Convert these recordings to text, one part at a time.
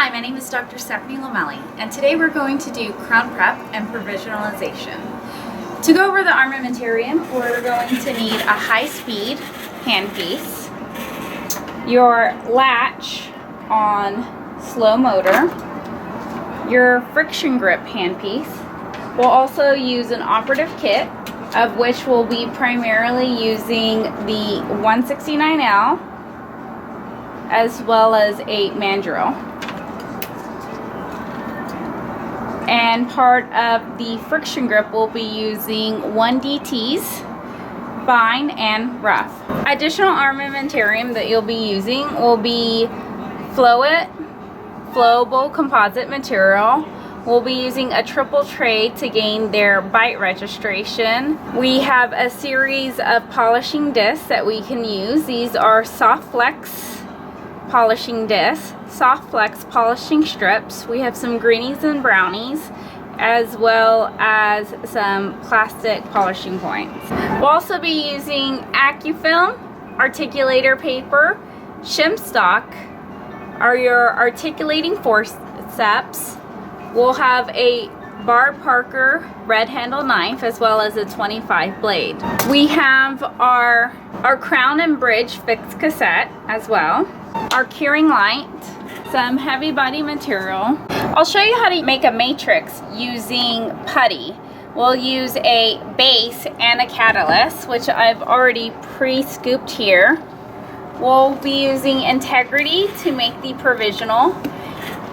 Hi, my name is Dr. Stephanie Lamelli, and today we're going to do crown prep and provisionalization. To go over the armamentarium, we're going to need a high-speed handpiece, your latch on slow motor, your friction grip handpiece. We'll also use an operative kit, of which we'll be primarily using the 169L as well as a mandrel. And part of the friction grip we'll be using 1DTs, fine and rough. Additional armamentarium that you'll be using will be flowable composite material. We'll be using a triple tray to gain their bite registration. We have a series of polishing discs that we can use. These are soft flex polishing discs, soft flex polishing strips. We have some greenies and brownies, as well as some plastic polishing points. We'll also be using AccuFilm, articulator paper, shim stock, are your articulating forceps. We'll have a Bar Parker red handle knife as well as a 25 blade. We have our crown and bridge fixed cassette as well, our curing light, some heavy body material. I'll show you how to make a matrix using putty. We'll use a base and a catalyst, which I've already pre-scooped here. We'll be using integrity to make the provisional.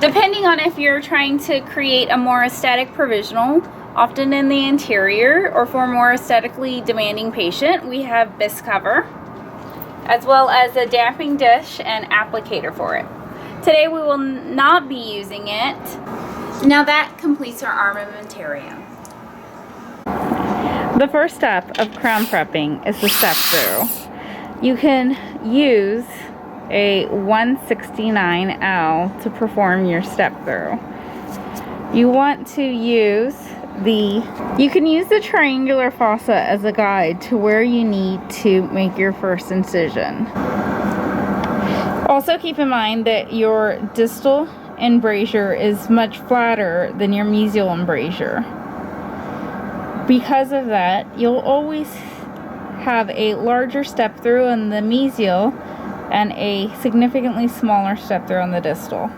Depending on if you're trying to create a more aesthetic provisional, often in the interior, or for a more aesthetically demanding patient, we have bisque cover, as well as a damping dish and applicator for it. Today we will not be using it. Now that completes our armamentarium. The first step of crown prepping is the step through. You can use a 169L to perform your step through. You want to use you can use the triangular fossa as a guide to where you need to make your first incision. Also keep in mind that your distal embrasure is much flatter than your mesial embrasure. Because of that, you'll always have a larger step through in the mesial and a significantly smaller step through on the distal.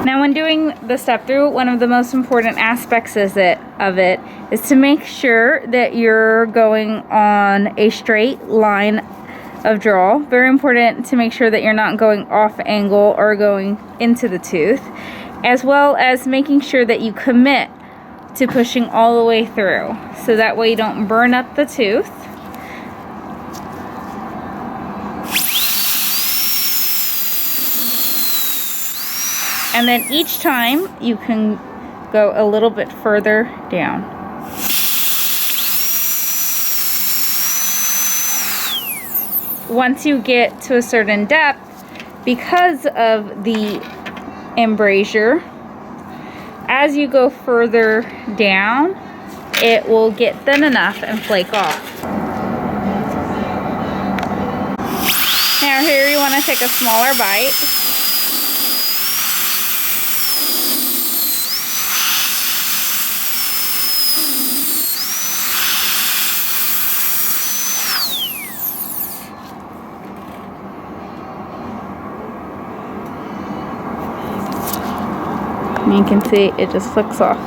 Now when doing the step through, one of the most important aspects of it is to make sure that you're going on a straight line of draw. Very important to make sure that you're not going off angle or going into the tooth, as well as making sure that you commit to pushing all the way through, so that way you don't burn up the tooth. And then each time you can go a little bit further down. Once you get to a certain depth, because of the embrasure, as you go further down, it will get thin enough and flake off. Now here you want to take a smaller bite. You can see it just flicks off.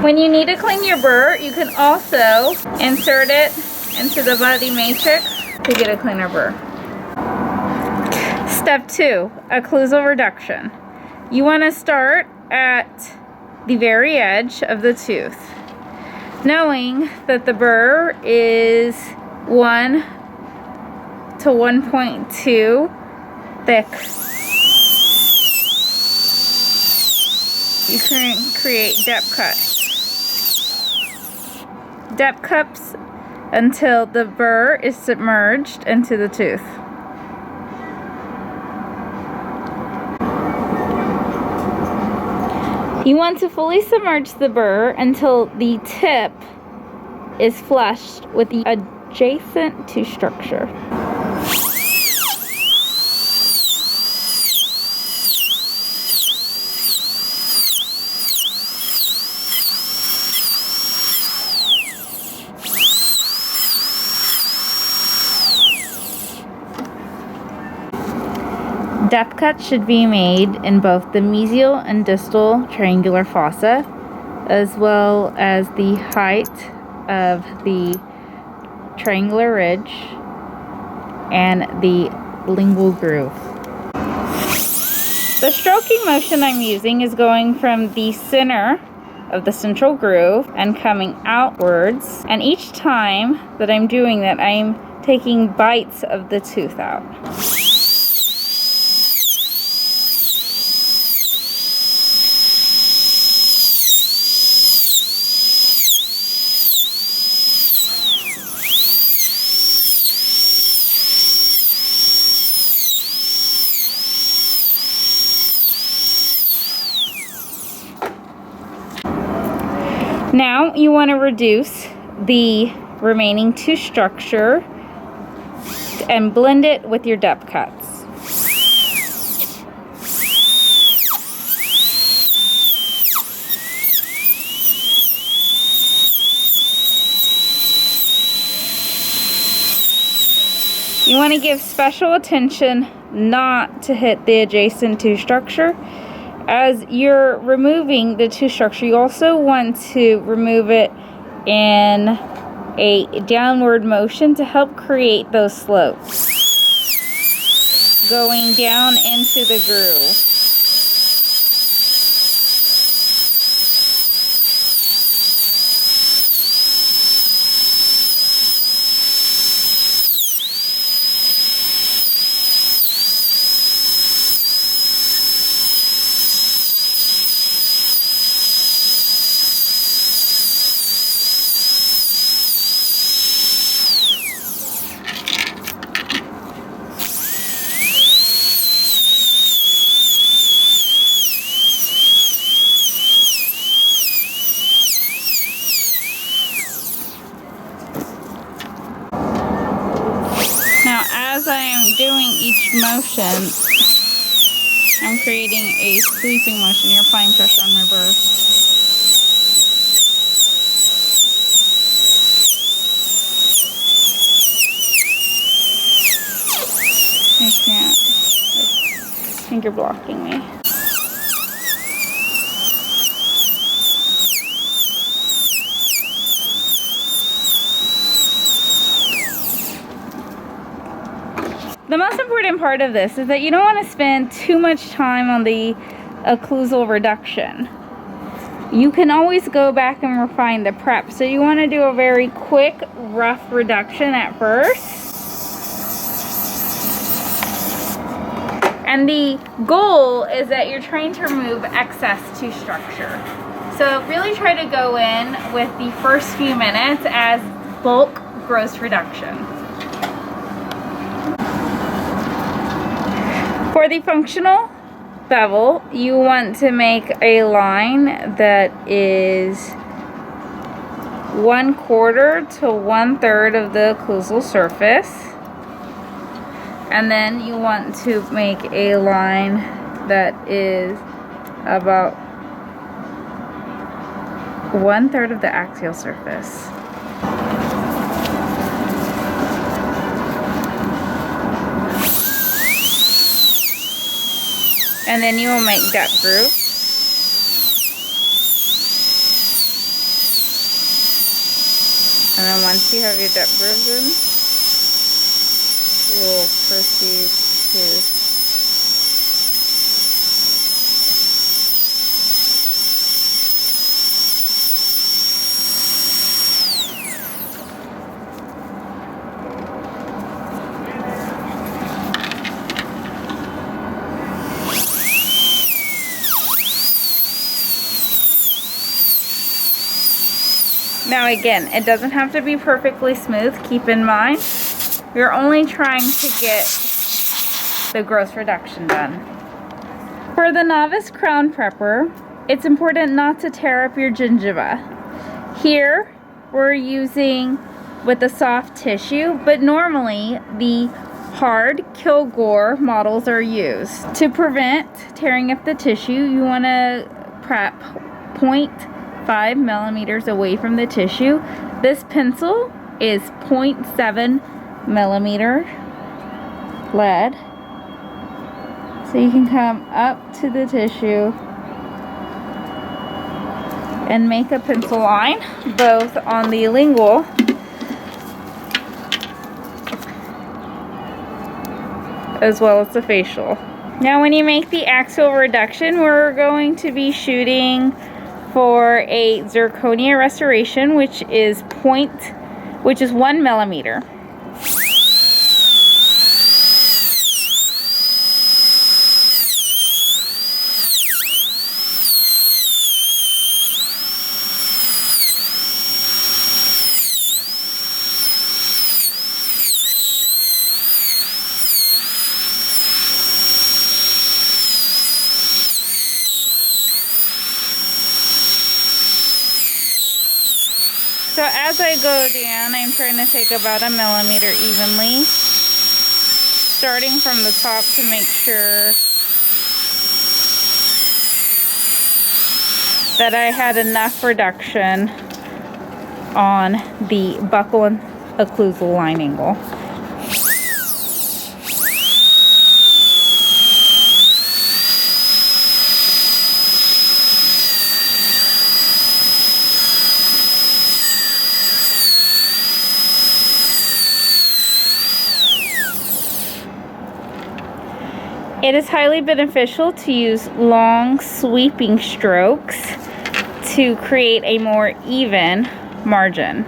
When you need to clean your burr, you can also insert it into the body matrix to get a cleaner burr. Step 2, occlusal reduction. You want to start at the very edge of the tooth, knowing that the burr is 1 to 1.2 thick. You can create depth cuts. Depth cuts until the burr is submerged into the tooth. You want to fully submerge the burr until the tip is flushed with the adjacent tooth structure. Depth cuts should be made in both the mesial and distal triangular fossa, as well as the height of the triangular ridge and the lingual groove. The stroking motion I'm using is going from the center of the central groove and coming outwards, and each time that I'm doing that, I'm taking bites of the tooth out. Now you want to reduce the remaining tooth structure and blend it with your depth cuts. You want to give special attention not to hit the adjacent tooth structure. As you're removing the tooth structure, you also want to remove it in a downward motion to help create those slopes, going down into the groove. Now, as I am doing each motion, I'm creating a sweeping motion. You're applying pressure on my burr. I can't. I think you're blocking me. The most important part of this is that you don't want to spend too much time on the occlusal reduction. You can always go back and refine the prep. So you want to do a very quick, rough reduction at first. And the goal is that you're trying to remove excess tooth structure. So really try to go in with the first few minutes as bulk gross reduction. For the functional bevel, you want to make a line that is 1/4 to 1/3 of the occlusal surface. And then you want to make a line that is about 1/3 of the axial surface. And then you will make depth grooves. And then once you have your depth grooves in, you will proceed to Now again, it doesn't have to be perfectly smooth. Keep in mind, we're only trying to get the gross reduction done. For the novice crown prepper, it's important not to tear up your gingiva. Here, we're using with the soft tissue, but normally the hard Kilgore models are used. To prevent tearing up the tissue, you want to prep 0.5 millimeters away from the tissue. This pencil is 0.7 millimeter lead. So you can come up to the tissue and make a pencil line, both on the lingual as well as the facial. Now when you make the axial reduction, we're going to be shooting for a zirconia restoration, which is 1 millimeter. So as I go down, I'm trying to take about 1 millimeter evenly, starting from the top to make sure that I had enough reduction on the buccal and occlusal line angle. It is highly beneficial to use long sweeping strokes to create a more even margin.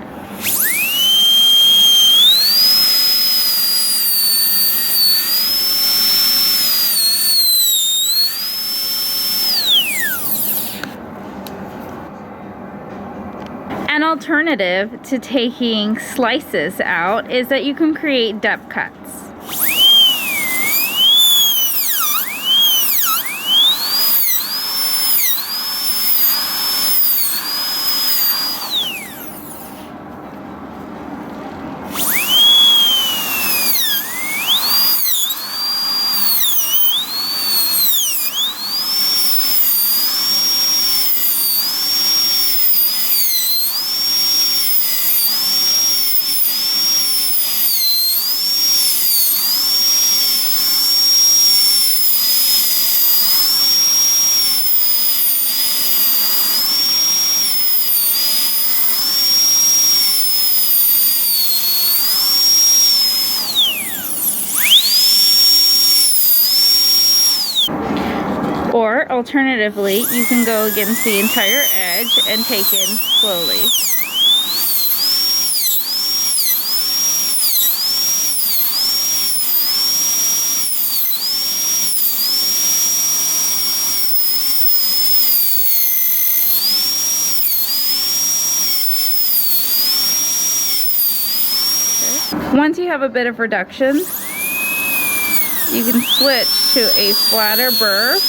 An alternative to taking slices out is that you can create depth cuts. Or alternatively, you can go against the entire edge and take in slowly. Okay. Once you have a bit of reduction, you can switch to a flatter burr.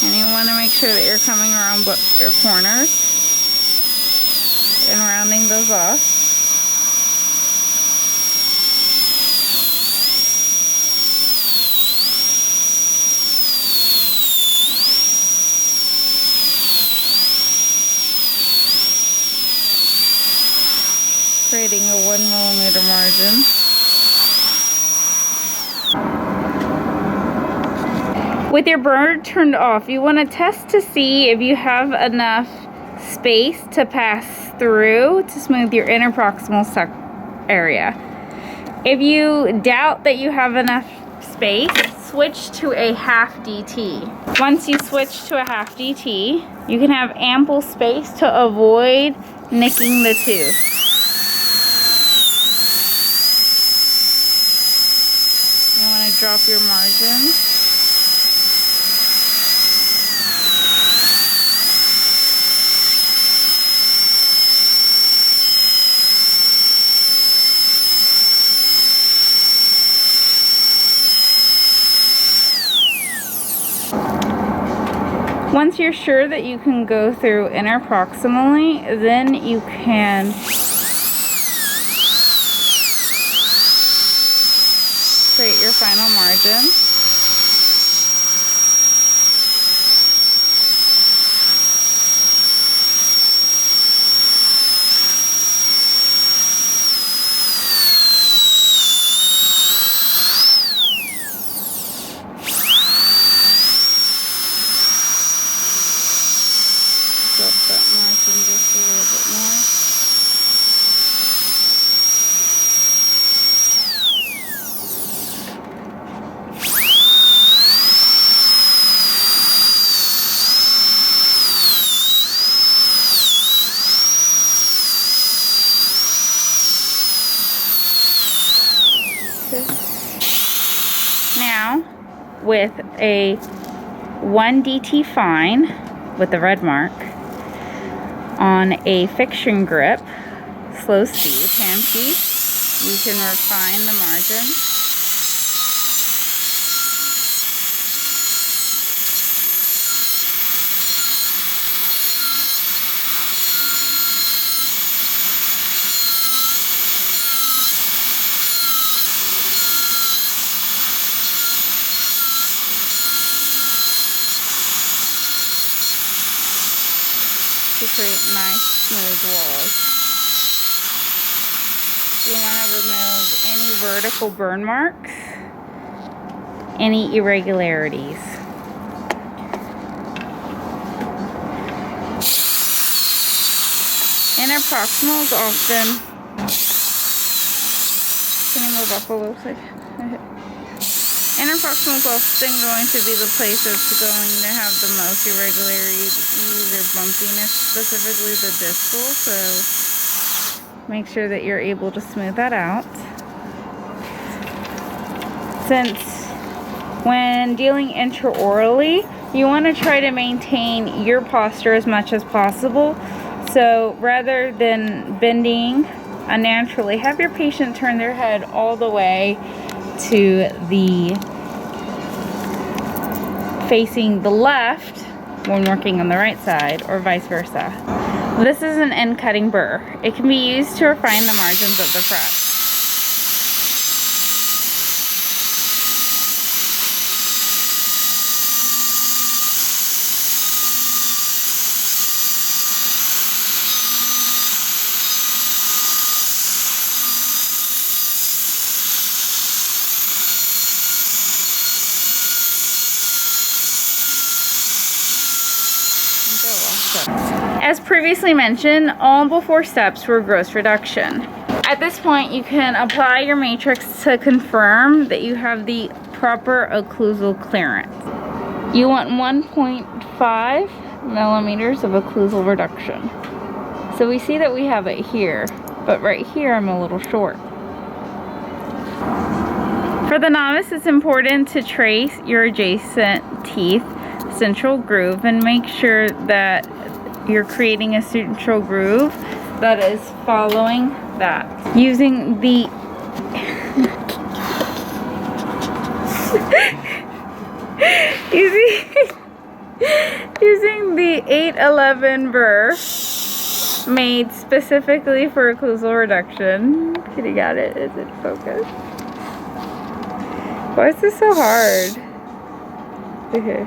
And you want to make sure that you're coming around your corners and rounding those off. Creating a 1 millimeter margin. With your burr turned off, you want to test to see if you have enough space to pass through to smooth your interproximal area. If you doubt that you have enough space, switch to a half DT. Once you switch to a half DT, you can have ample space to avoid nicking the tooth. trace your margins. Once you're sure that you can go through interproximally, then you can create your final margin. Flip that margin just a little bit more. Okay. Now, with a 1 DT fine with the red mark on a fiction grip, slow speed, hand piece, you can refine the margin. To create nice smooth walls. You want to remove any vertical burn marks, any irregularities. Interproximals often, can you move up a little bit? Interproximal is often going to be the place that's going to have the most irregularities or bumpiness, specifically the distal, so make sure that you're able to smooth that out. Since when dealing intraorally, you want to try to maintain your posture as much as possible. So rather than bending unnaturally, have your patient turn their head all the way to the facing the left when working on the right side, or vice versa. This is an end cutting burr. It can be used to refine the margins of the frets. As previously mentioned, all before steps were gross reduction. At this point, you can apply your matrix to confirm that you have the proper occlusal clearance. You want 1.5 millimeters of occlusal reduction. So we see that we have it here, but right here I'm a little short. For the novice, it's important to trace your adjacent teeth central groove and make sure that you're creating a central groove that is following that. Using the using the 811 burr made specifically for occlusal reduction. Kitty got it. Is it focused? Why is this so hard? Okay.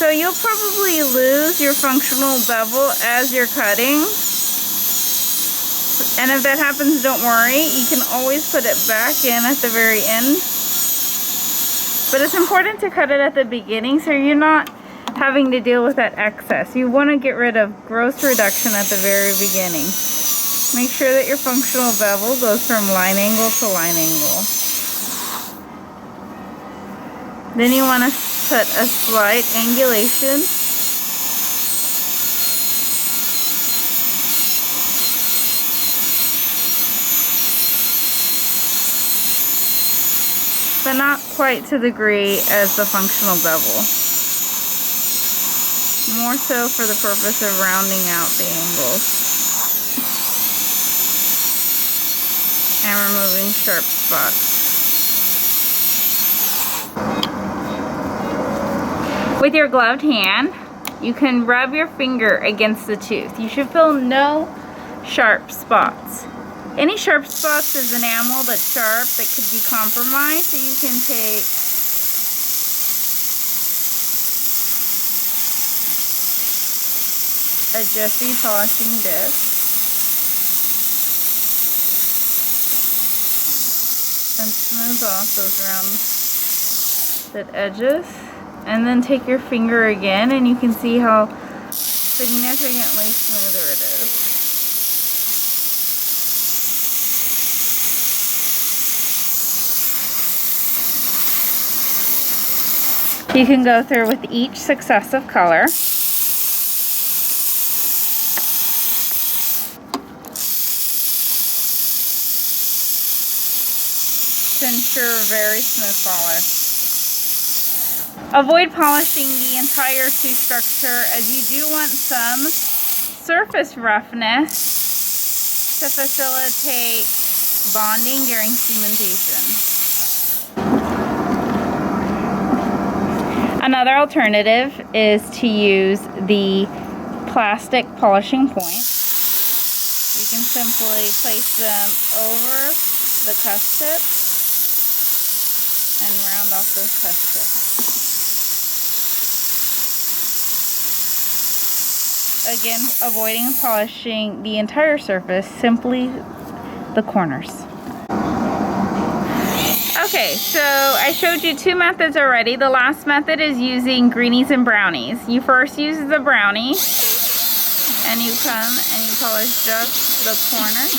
So you'll probably lose your functional bevel as you're cutting. And if that happens, don't worry. You can always put it back in at the very end. But it's important to cut it at the beginning so you're not having to deal with that excess. You want to get rid of gross reduction at the very beginning. Make sure that your functional bevel goes from line angle to line angle. Then you want to put a slight angulation. But not quite to the degree as the functional bevel. More so for the purpose of rounding out the angles and removing sharp spots. With your gloved hand, you can rub your finger against the tooth. You should feel no sharp spots. Any sharp spots is enamel that's sharp that could be compromised, so you can take a Jessie polishing disc and smooth off those rounded edges, and then take your finger again and you can see how significantly smoother it is. You can go through with each successive color. To ensure a very smooth polish. Avoid polishing the entire tooth structure as you do want some surface roughness to facilitate bonding during cementation. Another alternative is to use the plastic polishing points. You can simply place them over the cusp tips and round off those cusp tips. Again, avoiding polishing the entire surface, simply the corners. Okay, so I showed you two methods already. The last method is using greenies and brownies. You first use the brownie and you come and you polish just the corners.